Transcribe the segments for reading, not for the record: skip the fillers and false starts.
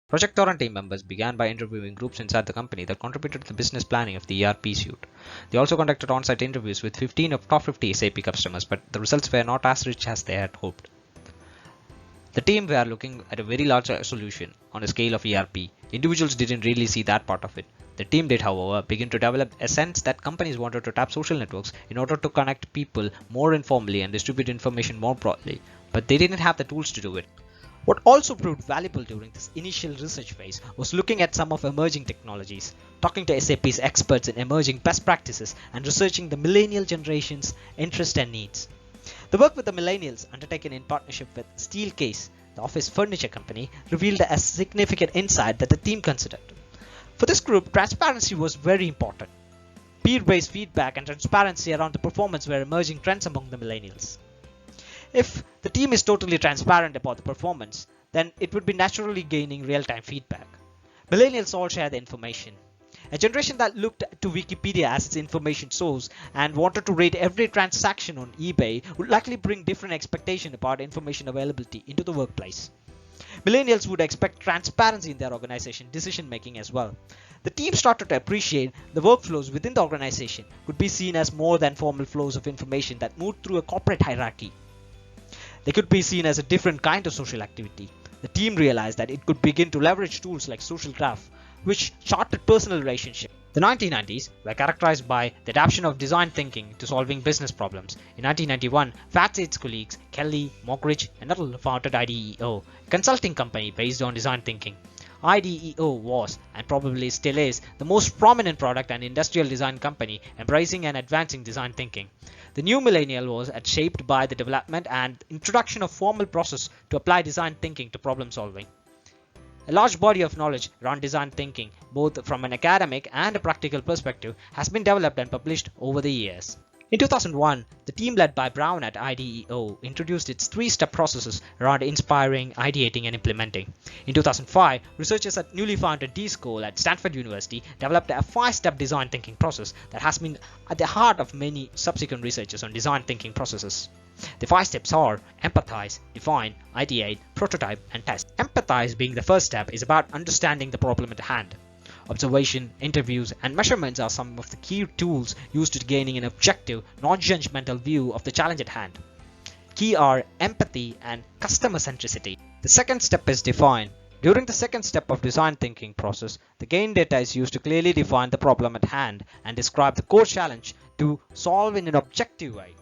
Project Thor and team members began by interviewing groups inside the company that contributed to the business planning of the ERP suite. They also conducted on-site interviews with 15 of top 50 SAP customers, but the results were not as rich as they had hoped. The team were looking at a very large solution on a scale of ERP. Individuals didn't really see that part of it. The team did, however, begin to develop a sense that companies wanted to tap social networks in order to connect people more informally and distribute information more broadly, but they didn't have the tools to do it. What also proved valuable during this initial research phase was looking at some of emerging technologies, talking to SAP's experts in emerging best practices, and researching the millennial generation's interests and needs. The work with the millennials, undertaken in partnership with Steelcase, the office furniture company, revealed a significant insight that the team considered. For this group, transparency was very important. Peer-based feedback and transparency around the performance were emerging trends among the millennials. If the team is totally transparent about the performance, then it would be naturally gaining real-time feedback. Millennials all share the information. A generation that looked to Wikipedia as its information source and wanted to rate every transaction on eBay would likely bring different expectations about information availability into the workplace. Millennials would expect transparency in their organization decision making as well. The team started to appreciate the workflows within the organization could be seen as more than formal flows of information that moved through a corporate hierarchy. They could be seen as a different kind of social activity. The team realized that it could begin to leverage tools like social graph, which charted personal relationships. The 1990s were characterized by the adoption of design thinking to solving business problems. In 1991, Fatsaid's colleagues Kelly, Mockridge, and Nuttall founded IDEO, a consulting company based on design thinking. IDEO was, and probably still is, the most prominent product and industrial design company embracing and advancing design thinking. The new millennial was shaped by the development and introduction of formal process to apply design thinking to problem solving. A large body of knowledge around design thinking, both from an academic and a practical perspective, has been developed and published over the years. In 2001, the team led by Brown at IDEO introduced its three-step processes around inspiring, ideating, and implementing. In 2005, researchers at newly founded D-School at Stanford University developed a five-step design thinking process that has been at the heart of many subsequent researches on design thinking processes. The five steps are empathize, define, ideate, prototype, and test. Empathize being the first step is about understanding the problem at hand. Observation, interviews, and measurements are some of the key tools used to gaining an objective, non-judgmental view of the challenge at hand. Key are empathy and customer centricity. The second step is define. During the second step of design thinking process, the gain data is used to clearly define the problem at hand and describe the core challenge to solve in an objective way.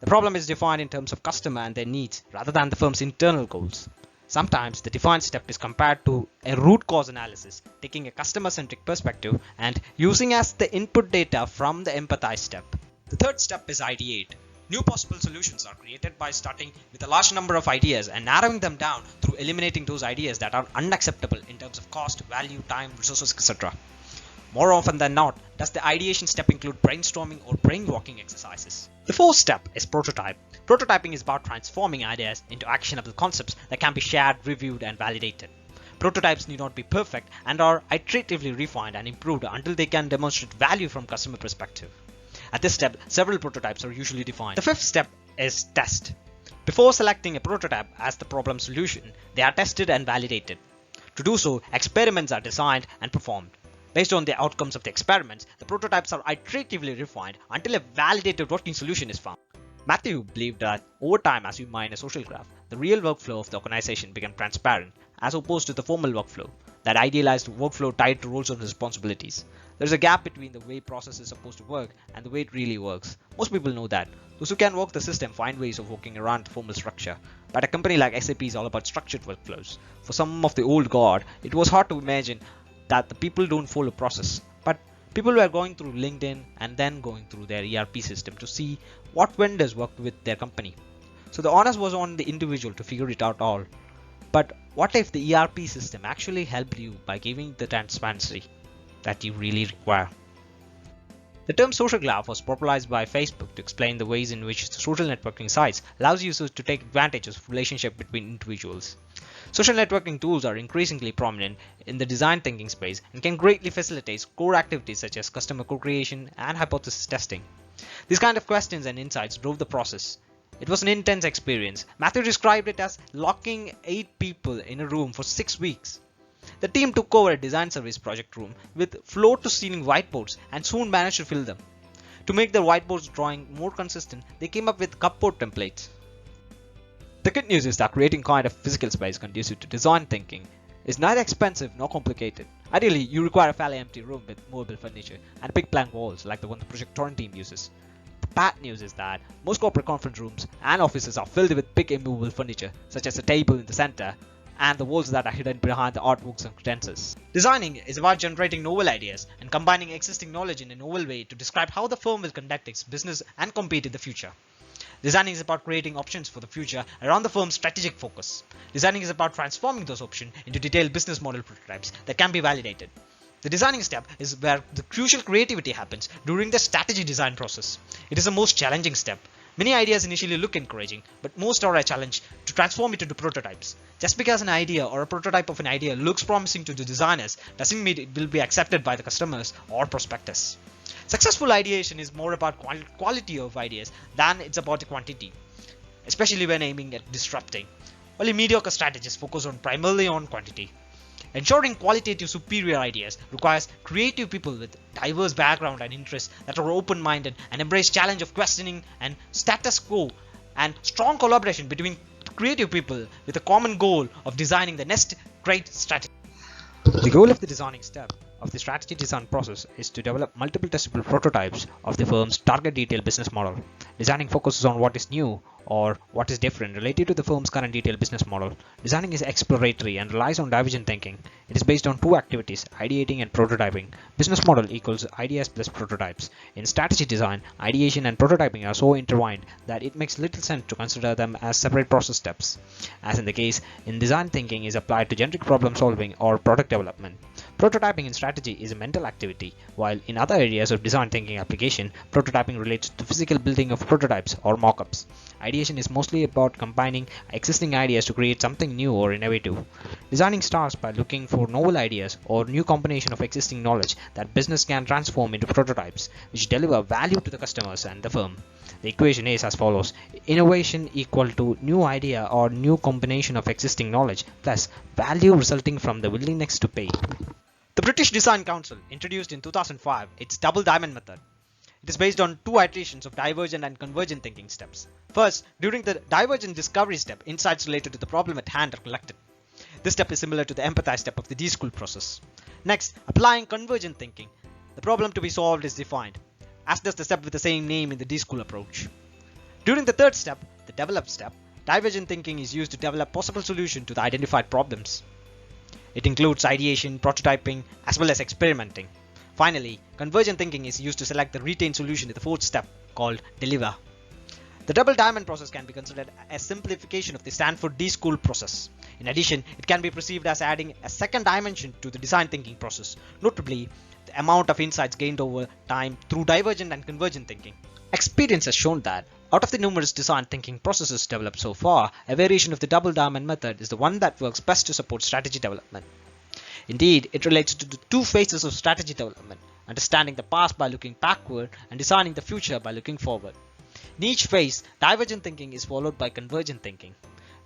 The problem is defined in terms of customer and their needs rather than the firm's internal goals. Sometimes the define step is compared to a root cause analysis, taking a customer-centric perspective and using as the input data from the empathize step. The third step is ideate. New possible solutions are created by starting with a large number of ideas and narrowing them down through eliminating those ideas that are unacceptable in terms of cost, value, time, resources, etc. More often than not, does the ideation step include brainstorming or brain-walking exercises? The fourth step is prototype. Prototyping is about transforming ideas into actionable concepts that can be shared, reviewed, and validated. Prototypes need not be perfect and are iteratively refined and improved until they can demonstrate value from customer perspective. At this step, several prototypes are usually defined. The fifth step is test. Before selecting a prototype as the problem solution, they are tested and validated. To do so, experiments are designed and performed. Based on the outcomes of the experiments, the prototypes are iteratively refined until a validated working solution is found. Matthew believed that over time, as you mine a social graph, the real workflow of the organization became transparent as opposed to the formal workflow, that idealized workflow tied to roles and responsibilities. There is a gap between the way process is supposed to work and the way it really works. Most people know that. Those who can work the system find ways of working around the formal structure. But a company like SAP is all about structured workflows. For some of the old guard, it was hard to imagine that the people don't follow process, but people were going through LinkedIn and then going through their ERP system to see what vendors worked with their company. So the onus was on the individual to figure it out all. But what if the ERP system actually helped you by giving the transparency that you really require? The term social graph was popularized by Facebook to explain the ways in which social networking sites allows users to take advantage of relationship between individuals. Social networking tools are increasingly prominent in the design thinking space and can greatly facilitate core activities such as customer co-creation and hypothesis testing. These kind of questions and insights drove the process. It was an intense experience. Matthew described it as locking 8 people in a room for 6 weeks. The team took over a design service project room with floor-to-ceiling whiteboards and soon managed to fill them. To make the whiteboards drawing more consistent, they came up with cupboard templates. The good news is that creating kind of physical space conducive to design thinking is neither expensive nor complicated. Ideally, you require a fairly empty room with movable furniture and big blank walls like the one the Project Torrent team uses. The bad news is that most corporate conference rooms and offices are filled with big immovable furniture, such as a table in the center and the walls that are hidden behind the artworks and credentials. Designing is about generating novel ideas and combining existing knowledge in a novel way to describe how the firm will conduct its business and compete in the future. Designing is about creating options for the future around the firm's strategic focus. Designing is about transforming those options into detailed business model prototypes that can be validated. The designing step is where the crucial creativity happens during the strategy design process. It is the most challenging step. Many ideas initially look encouraging, but most are a challenge to transform it into prototypes. Just because an idea or a prototype of an idea looks promising to the designers doesn't mean it will be accepted by the customers or prospectus. Successful ideation is more about quality of ideas than it's about the quantity, especially when aiming at disrupting. Only mediocre strategists focus primarily on quantity. Ensuring qualitative superior ideas requires creative people with diverse background and interests that are open-minded and embrace challenge of questioning and status quo, and strong collaboration between creative people with a common goal of designing the next great strategy. The goal of the designing step of the strategy design process is to develop multiple testable prototypes of the firm's target detailed business model. Designing focuses on what is new or what is different related to the firm's current detailed business model. Designing is exploratory and relies on divergent thinking. It is based on two activities, ideating and prototyping. Business model equals ideas plus prototypes. In strategy design, ideation and prototyping are so intertwined that it makes little sense to consider them as separate process steps. As in the case, in design thinking is applied to generic problem solving or product development. Prototyping in strategy is a mental activity, while in other areas of design thinking application, prototyping relates to physical building of prototypes or mock-ups. Ideation is mostly about combining existing ideas to create something new or innovative. Designing starts by looking for novel ideas or new combination of existing knowledge that business can transform into prototypes, which deliver value to the customers and the firm. The equation is as follows: innovation equal to new idea or new combination of existing knowledge plus value resulting from the willingness to pay. The British Design Council introduced in 2005 its double diamond method. It is based on two iterations of divergent and convergent thinking steps. First, during the divergent discovery step, insights related to the problem at hand are collected. This step is similar to the empathize step of the D-School process. Next, applying convergent thinking. The problem to be solved is defined, as does the step with the same name in the D-School approach. During the third step, the develop step, divergent thinking is used to develop possible solutions to the identified problems. It includes ideation, prototyping, as well as experimenting. Finally, convergent thinking is used to select the retained solution in the fourth step, called deliver. The double diamond process can be considered a simplification of the Stanford D-School process. In addition, it can be perceived as adding a second dimension to the design thinking process, notably the amount of insights gained over time through divergent and convergent thinking. Experience has shown that out of the numerous design thinking processes developed so far, a variation of the double diamond method is the one that works best to support strategy development. Indeed, it relates to the two phases of strategy development, understanding the past by looking backward and designing the future by looking forward. In each phase, divergent thinking is followed by convergent thinking.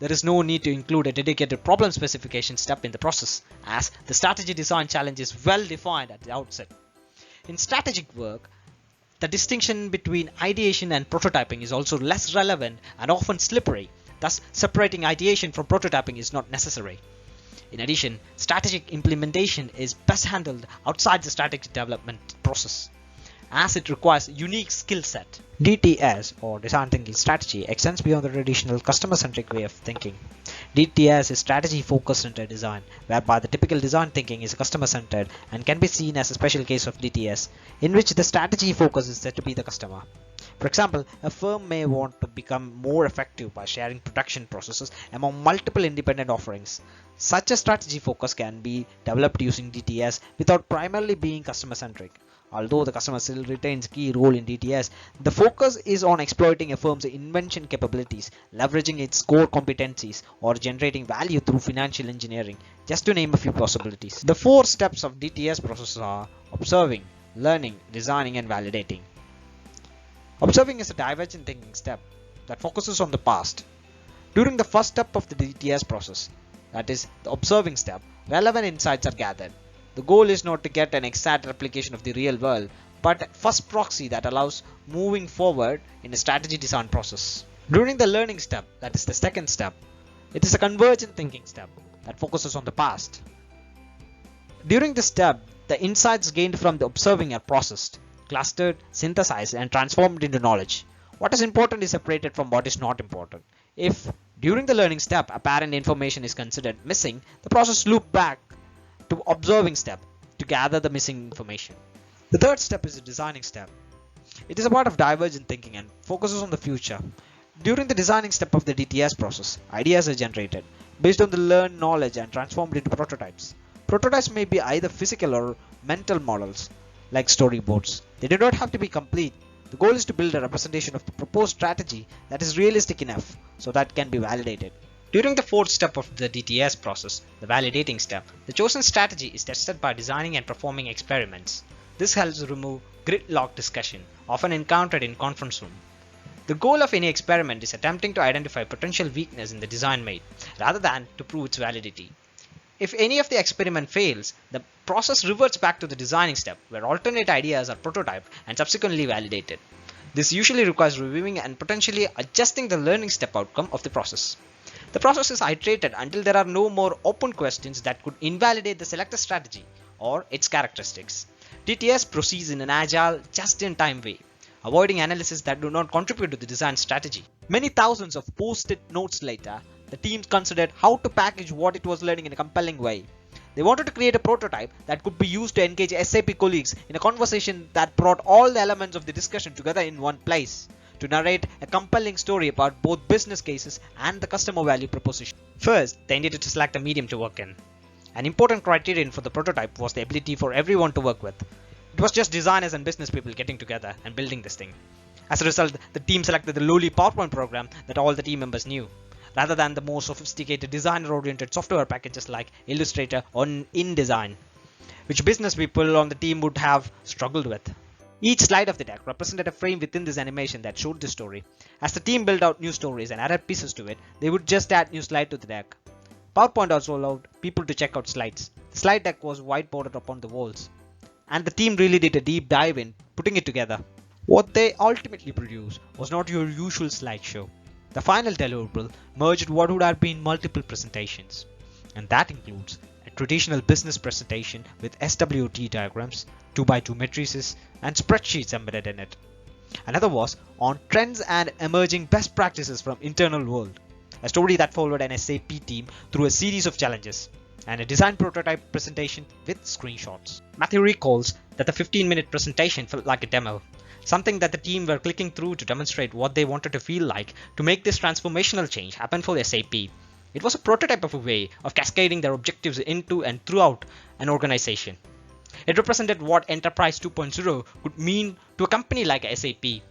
There is no need to include a dedicated problem specification step in the process, as the strategy design challenge is well defined at the outset. In strategic work, the distinction between ideation and prototyping is also less relevant and often slippery, thus separating ideation from prototyping is not necessary. In addition, strategic implementation is best handled outside the strategic development process, as it requires a unique skill set. DTS, or Design Thinking Strategy, extends beyond the traditional customer-centric way of thinking. DTS is strategy-focused design, whereby the typical design thinking is customer-centered and can be seen as a special case of DTS, in which the strategy focus is said to be the customer. For example, a firm may want to become more effective by sharing production processes among multiple independent offerings. Such a strategy focus can be developed using DTS without primarily being customer-centric. Although the customer still retains key role in DTS, the focus is on exploiting a firm's invention capabilities, leveraging its core competencies, or generating value through financial engineering, just to name a few possibilities. The four steps of DTS process are observing, learning, designing, and validating. Observing is a divergent thinking step that focuses on the past. During the first step of the DTS process, that is the observing step, relevant insights are gathered. The goal is not to get an exact replication of the real world, but a first proxy that allows moving forward in a strategy design process. During the learning step, that is the second step, it is a convergent thinking step that focuses on the past. During this step, the insights gained from the observing are processed, clustered, synthesized, and transformed into knowledge. What is important is separated from what is not important. If, during the learning step, apparent information is considered missing, the process loops back to observing step to gather the missing information. The third step is the designing step. It is a part of divergent thinking and focuses on the future. During the designing step of the DTS process, ideas are generated based on the learned knowledge and transformed into prototypes. Prototypes may be either physical or mental models, like storyboards. They do not have to be complete. The goal is to build a representation of the proposed strategy that is realistic enough so that can be validated. During the fourth step of the DTS process, the validating step, the chosen strategy is tested by designing and performing experiments. This helps remove gridlock discussion, often encountered in conference room. The goal of any experiment is attempting to identify potential weakness in the design made, rather than to prove its validity. If any of the experiment fails, the process reverts back to the designing step, where alternate ideas are prototyped and subsequently validated. This usually requires reviewing and potentially adjusting the learning step outcome of the process. The process is iterated until there are no more open questions that could invalidate the selected strategy or its characteristics. DTS proceeds in an agile, just-in-time way, avoiding analysis that do not contribute to the design strategy. Many thousands of post-it notes later, the team considered how to package what it was learning in a compelling way. They wanted to create a prototype that could be used to engage SAP colleagues in a conversation that brought all the elements of the discussion together in one place, to narrate a compelling story about both business cases and the customer value proposition. First, they needed to select a medium to work in. An important criterion for the prototype was the ability for everyone to work with. It was just designers and business people getting together and building this thing. As a result, the team selected the lowly PowerPoint program that all the team members knew, rather than the more sophisticated designer-oriented software packages like Illustrator or InDesign, which business people on the team would have struggled with. Each slide of the deck represented a frame within this animation that showed the story. As the team built out new stories and added pieces to it, they would just add new slides to the deck. PowerPoint also allowed people to check out slides. The slide deck was whiteboarded upon the walls, and the team really did a deep dive in putting it together. What they ultimately produced was not your usual slideshow. The final deliverable merged what would have been multiple presentations, and that includes a traditional business presentation with SWT diagrams, 2x2 matrices, and spreadsheets embedded in it. Another was on trends and emerging best practices from internal world, a story that followed an SAP team through a series of challenges, and a design prototype presentation with screenshots. Matthew recalls that the 15-minute presentation felt like a demo, something that the team were clicking through to demonstrate what they wanted to feel like to make this transformational change happen for SAP. It was a prototype of a way of cascading their objectives into and throughout an organization. It represented what Enterprise 2.0 could mean to a company like SAP.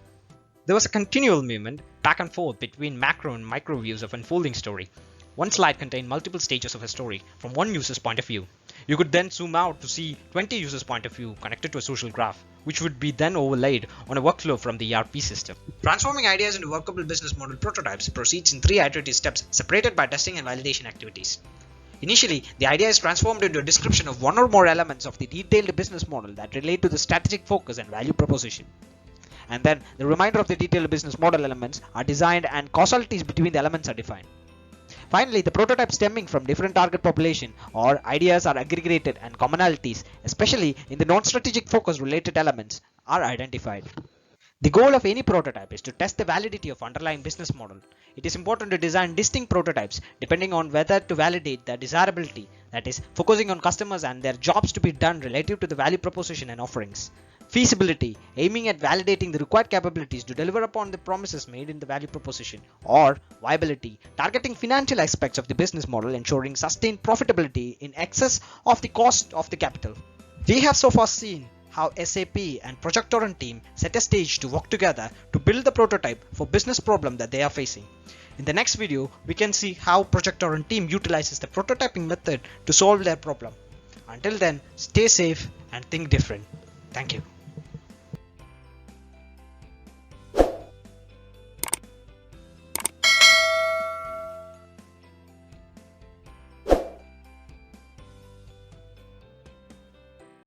There was a continual movement back and forth between macro and micro views of unfolding story. One slide contained multiple stages of a story from one user's point of view. You could then zoom out to see 20 users' point of view connected to a social graph, which would be then overlaid on a workflow from the ERP system. Transforming ideas into workable business model prototypes proceeds in 3 iterative steps separated by testing and validation activities. Initially, the idea is transformed into a description of one or more elements of the detailed business model that relate to the strategic focus and value proposition. And then the remainder of the detailed business model elements are designed and causalities between the elements are defined. Finally, the prototype stemming from different target population or ideas are aggregated and commonalities, especially in the non-strategic focus related elements, are identified. The goal of any prototype is to test the validity of underlying business model. It is important to design distinct prototypes depending on whether to validate the desirability, that is, focusing on customers and their jobs to be done relative to the value proposition and offerings. Feasibility, aiming at validating the required capabilities to deliver upon the promises made in the value proposition. Or viability, targeting financial aspects of the business model, ensuring sustained profitability in excess of the cost of the capital. We have so far seen how SAP and Project Torrent team set a stage to work together to build the prototype for business problem that they are facing. In the next video, we can see how Project Torrent team utilizes the prototyping method to solve their problem. Until then, stay safe and think different. Thank you.